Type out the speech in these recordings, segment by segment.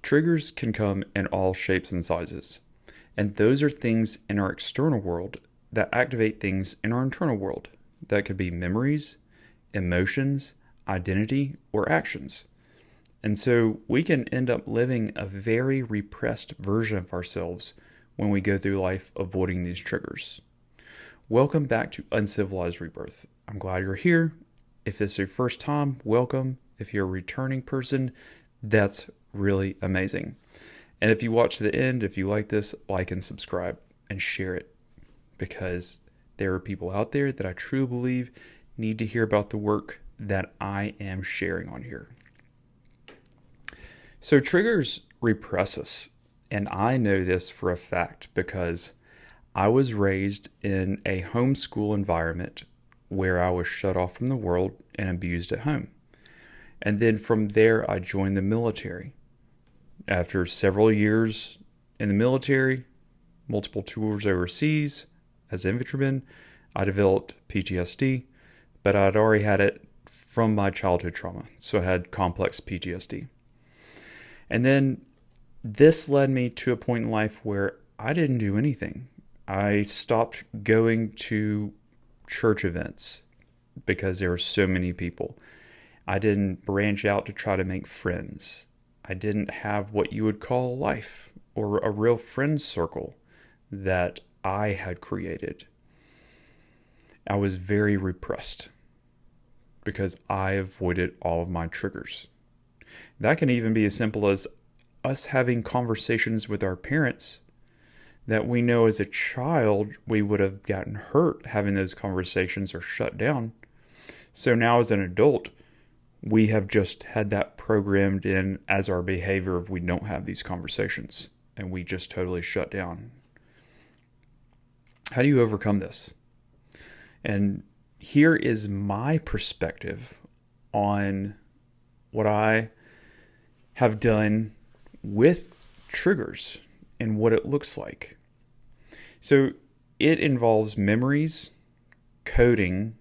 Triggers can come in all shapes and sizes, and those are things in our external world that activate things in our internal world. That could be memories, emotions, identity, or actions. And so we can end up living a very repressed version of ourselves when we go through life avoiding these triggers. Welcome back to Uncivilized Rebirth. I'm glad you're here. If this is your first time, welcome. If you're a returning person, that's really amazing. And if you watch to the end, if you like this, like and subscribe and share it, because there are people out there that I truly believe need to hear about the work that I am sharing on here. So triggers repress us, and I know this for a fact because I was raised in a homeschool environment where I was shut off from the world and abused at home. And then from there, I joined the military. After several years in the military, multiple tours overseas as an infantryman, I developed PTSD, but I'd already had it from my childhood trauma. So I had complex PTSD. And then this led me to a point in life where I didn't do anything. I stopped going to church events because there were so many people. I didn't branch out to try to make friends. I didn't have what you would call a life or a real friend circle that I had created. I was very repressed because I avoided all of my triggers. That can even be as simple as us having conversations with our parents that we know as a child we would have gotten hurt having those conversations or shut down. So now as an adult, we have just had that programmed in as our behavior if we don't have these conversations and we just totally shut down. How do you overcome this? And here is my perspective on what I have done with triggers and what it looks like. So it involves memories, coding,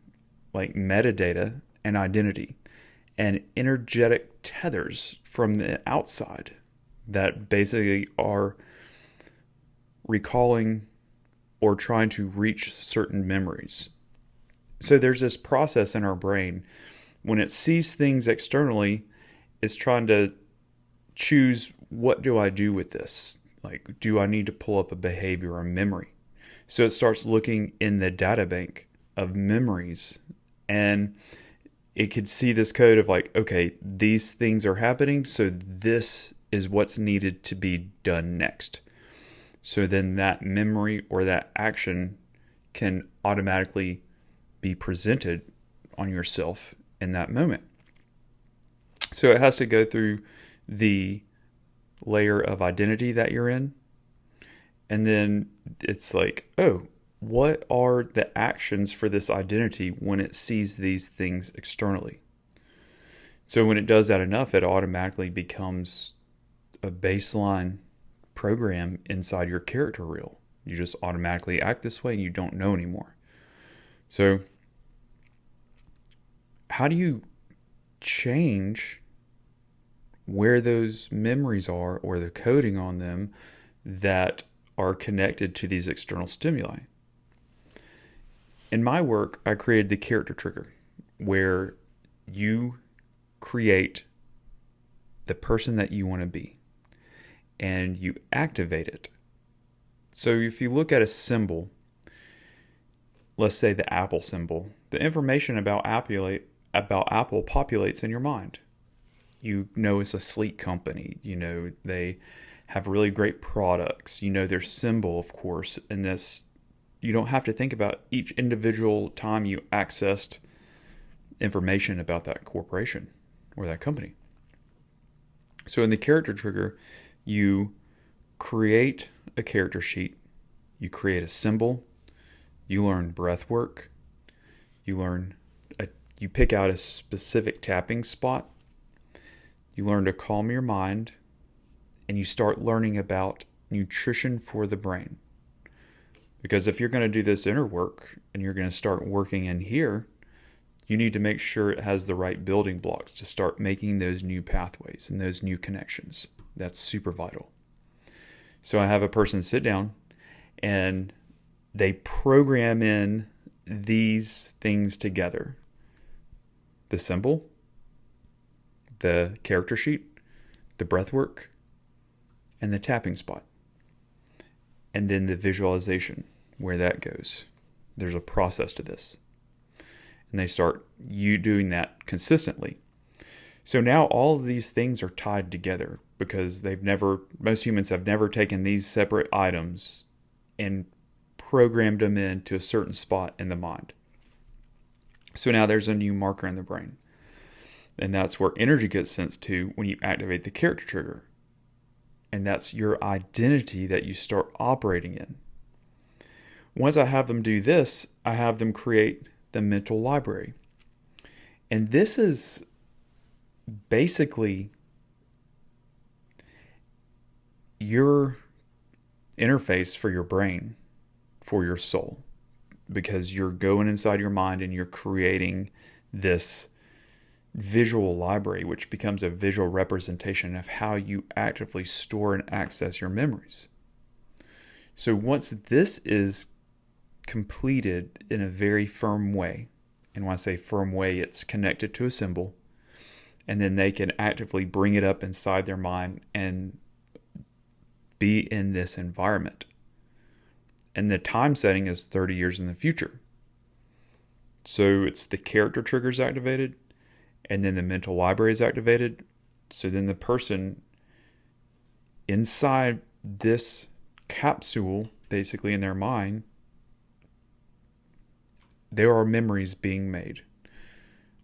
like metadata and identity, and energetic tethers from the outside that basically are recalling or trying to reach certain memories. So there's this process in our brain when it sees things externally, it's trying to choose, what do I do with this? Like, do I need to pull up a behavior or a memory? So it starts looking in the data bank of memories, and it could see this code of like, okay, these things are happening, so this is what's needed to be done next. So then that memory or that action can automatically be presented on yourself in that moment. So it has to go through the layer of identity that you're in. And then it's like, oh, what are the actions for this identity when it sees these things externally? So when it does that enough, it automatically becomes a baseline program inside your character reel. You just automatically act this way and you don't know anymore. So how do you change where those memories are or the coding on them that are connected to these external stimuli? In my work, I created the character trigger, where you create the person that you want to be and you activate it. So if you look at a symbol, let's say the Apple symbol, the information about Apple populates in your mind. You know it's a sleek company. You know they have really great products. You know their symbol, of course, and this, you don't have to think about each individual time you accessed information about that corporation or that company. So in the character trigger, you create a character sheet, you create a symbol, you learn breath work, you pick out a specific tapping spot, you learn to calm your mind, and you start learning about nutrition for the brain. Because if you're going to do this inner work and you're going to start working in here, you need to make sure it has the right building blocks to start making those new pathways and those new connections. That's super vital. So I have a person sit down and they program in these things together: the symbol, the character sheet, the breath work, and the tapping spot. And then the visualization, where that goes. There's a process to this. And they start you doing that consistently. So now all of these things are tied together because most humans have never taken these separate items and programmed them into a certain spot in the mind. So now there's a new marker in the brain. And that's where energy gets sent to when you activate the character trigger. And that's your identity that you start operating in. Once I have them do this, I have them create the mental library. And this is basically your interface for your brain, for your soul, because you're going inside your mind and you're creating this visual library, which becomes a visual representation of how you actively store and access your memories. So once this is completed in a very firm way, and when I say firm way, it's connected to a symbol, and then they can actively bring it up inside their mind and be in this environment. And the time setting is 30 years in the future. So it's the character triggers activated, and then the mental library is activated. So then the person inside this capsule, basically in their mind, there are memories being made,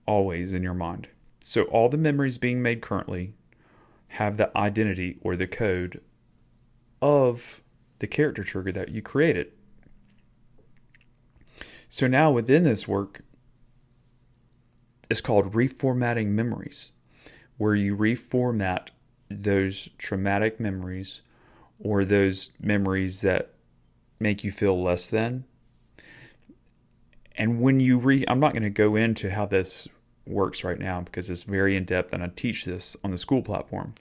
always in your mind. So all the memories being made currently have the identity or the code of the character trigger that you created. So now within this work, it's called reformatting memories, where you reformat those traumatic memories or those memories that make you feel less than. And when you I'm not going to go into how this works right now because it's very in-depth and I teach this on the school platform.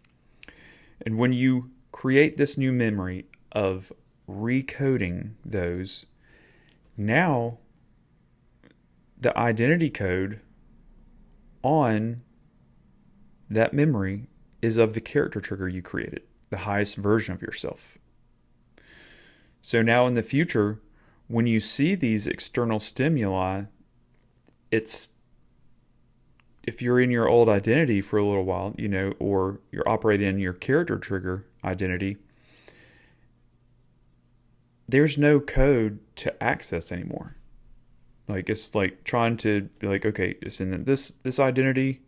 And when you create this new memory of recoding those, now the identity code on that memory is of the character trigger you created, the highest version of yourself. So now in the future, when you see these external stimuli, it's, if you're in your old identity for a little while, or you're operating in your character trigger identity, there's no code to access anymore. Like, it's like trying to be like, okay, it's in this identity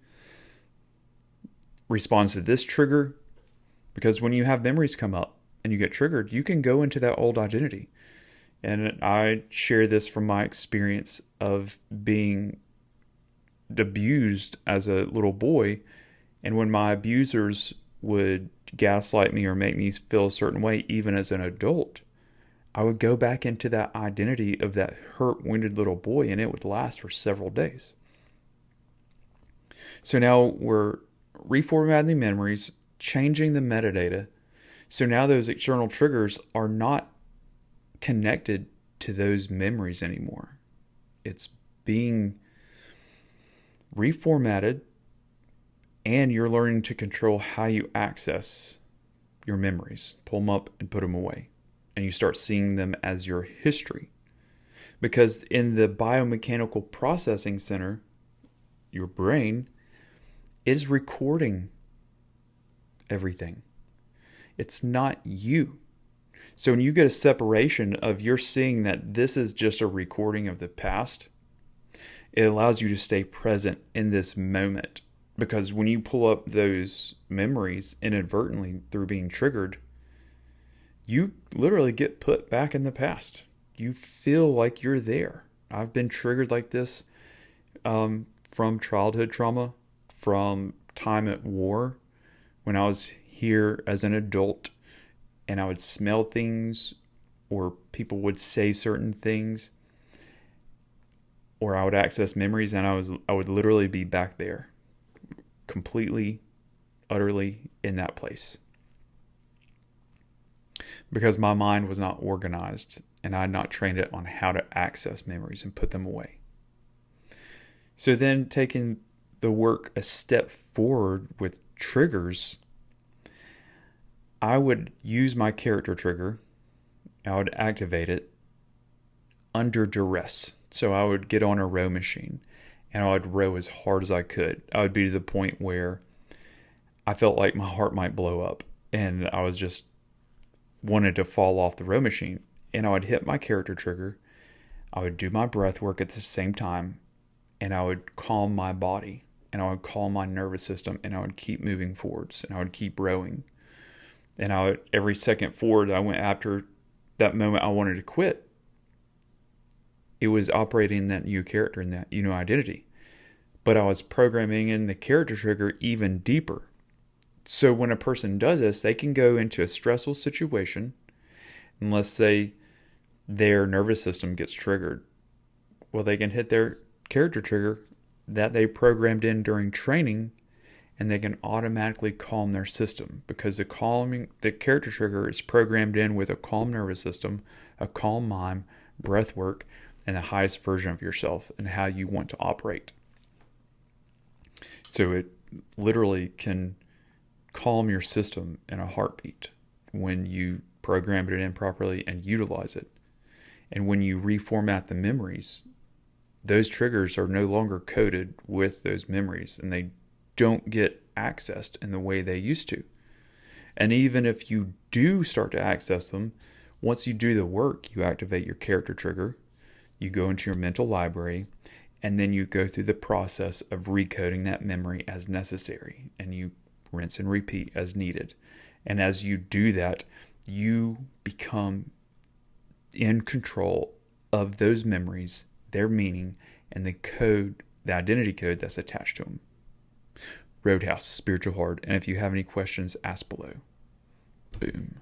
responds to this trigger, because when you have memories come up and you get triggered, you can go into that old identity. And I share this from my experience of being abused as a little boy. And when my abusers would gaslight me or make me feel a certain way, even as an adult, I would go back into that identity of that hurt, wounded little boy, and it would last for several days. So now we're reformatting the memories, changing the metadata. So now those external triggers are not connected to those memories anymore. It's being reformatted, and you're learning to control how you access your memories. Pull them up and put them away. And you start seeing them as your history. Because in the biomechanical processing center, your brain is recording everything. It's not you. So when you get a separation of you're seeing that this is just a recording of the past, it allows you to stay present in this moment. Because when you pull up those memories inadvertently through being triggered, you literally get put back in the past. You feel like you're there. I've been triggered like this from childhood trauma, from time at war, when I was here as an adult and I would smell things, or people would say certain things, or I would access memories, and I would literally be back there, completely, utterly in that place. because my mind was not organized and I had not trained it on how to access memories and put them away. So then taking the work a step forward with triggers, I would use my character trigger. I would activate it under duress. So I would get on a row machine and I would row as hard as I could. I would be to the point where I felt like my heart might blow up and I was just wanted to fall off the row machine. And I would hit my character trigger. I would do my breath work at the same time, and I would calm my body and I would calm my nervous system, and I would keep moving forwards and I would keep rowing. And I would, every second forward I went after that moment I wanted to quit, it was operating that new character and that new identity. But I was programming in the character trigger even deeper. So when a person does this, they can go into a stressful situation, unless their nervous system gets triggered. Well, they can hit their character trigger that they programmed in during training, and they can automatically calm their system, because the character trigger is programmed in with a calm nervous system, a calm mind, breath work, and the highest version of yourself and how you want to operate. So it literally can calm your system in a heartbeat when you program it in properly and utilize it. And when you reformat the memories, those triggers are no longer coded with those memories, and they don't get accessed in the way they used to. And even if you do start to access them, once you do the work, you activate your character trigger, you go into your mental library, and then you go through the process of recoding that memory as necessary, and you rinse and repeat as needed. And as you do that, you become in control of those memories, their meaning, and the code, the identity code that's attached to them. Roadhouse, Spiritual Hard. And if you have any questions, ask below. Boom.